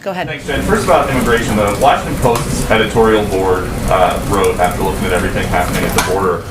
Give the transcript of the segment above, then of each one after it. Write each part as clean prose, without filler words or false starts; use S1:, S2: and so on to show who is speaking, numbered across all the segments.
S1: Go ahead.
S2: Thanks, Jen. First about immigration, the Washington Post's editorial board wrote, after looking at everything happening at the border,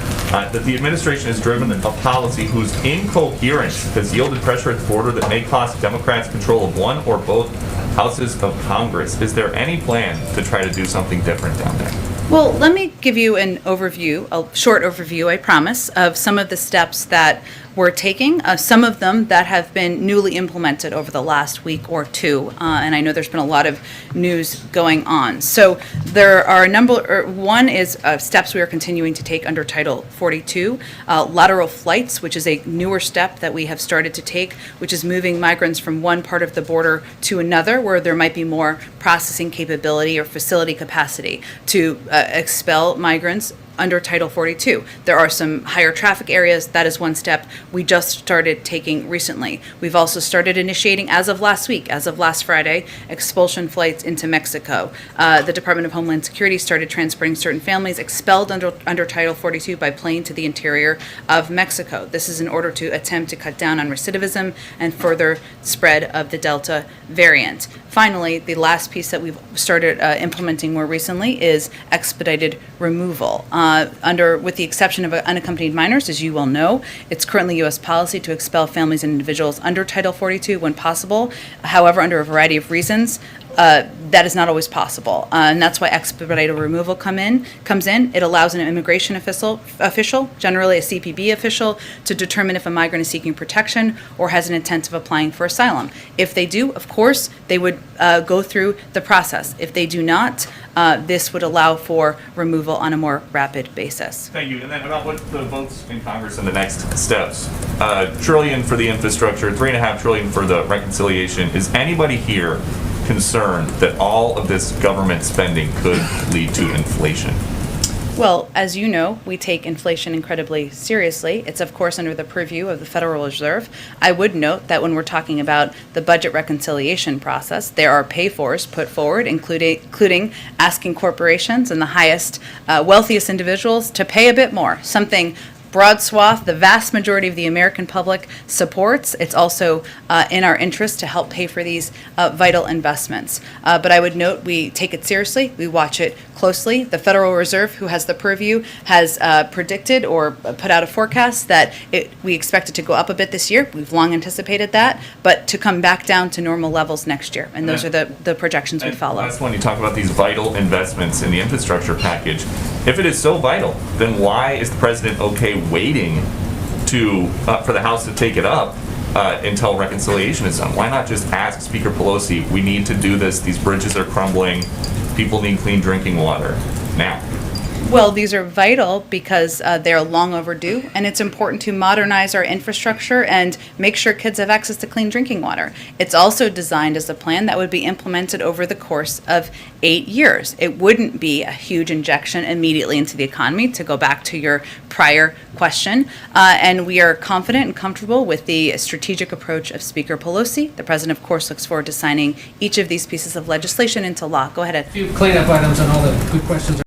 S2: that the administration has driven a policy whose incoherence has yielded pressure at the border that may cost Democrats control of one or both houses of Congress. Is there any plan to try to do something different down there?
S1: Well, let me give you an overview, a short overview, I promise, of some of the steps that we're taking, some of them that have been newly implemented over the last week or two, and I know there's been a lot of news going on. So there are a number, one is steps we are continuing to take under Title 42, lateral flights, which is a newer step that we have started to take, which is moving migrants from one part of the border to another where there might be more processing capability or facility capacity to expel migrants under Title 42. There are some higher traffic areas. That is one step we just started taking recently. We've also started initiating, as of last week, as of last Friday, expulsion flights into Mexico. The Department of Homeland Security started transporting certain families expelled under Title 42 by plane to the interior of Mexico. This is in order to attempt to cut down on recidivism and further spread of the Delta variant. Finally, the last piece that we've started implementing more recently is expedited removal. With the exception of unaccompanied minors, as you well know, it's currently U.S. policy to expel families and individuals under Title 42 when possible. However, under a variety of reasons, that is not always possible, and that's why expedited removal comes in. It allows an immigration official, generally a CPB official, to determine if a migrant is seeking protection or has an intent of applying for asylum. If they do, of course, they would go through the process. If they do not, this would allow for removal on a more rapid basis.
S2: Thank you. And then about what the votes in Congress and the next steps. $1 trillion for the infrastructure, $3.5 trillion for the reconciliation. Is anybody here concerned that all of this government spending could lead to inflation?
S1: Well, as you know, we take inflation incredibly seriously. It's, of course, under the purview of the Federal Reserve. I would note that when we're talking about the budget reconciliation process, there are pay-fors put forward, including asking corporations and the highest, wealthiest individuals to pay a bit more, something broad swath, the vast majority of the American public supports. It's also in our interest to help pay for these vital investments. But I would note we take it seriously. We watch it closely. The Federal Reserve, who has the purview, has predicted or put out a forecast that we expect it to go up a bit this year. We've long anticipated that, but to come back down to normal levels next year. And those are the projections we follow.
S2: Last one, you talk about these vital investments in the infrastructure package. If it is so vital, then why is the president okay waiting for the House to take it up until reconciliation is done? Why not just ask Speaker Pelosi, we need to do this, these bridges are crumbling, people need clean drinking water now?
S1: Well, these are vital because they're long overdue, and it's important to modernize our infrastructure and make sure kids have access to clean drinking water. It's also designed as a plan that would be implemented over the course of 8 years. It wouldn't be a huge injection immediately into the economy, to go back to your prior question, and we are confident and comfortable with the strategic approach of Speaker Pelosi. The president, of course, looks forward to signing each of these pieces of legislation into law. Go ahead, Ed.
S3: A few cleanup items on all the good questions.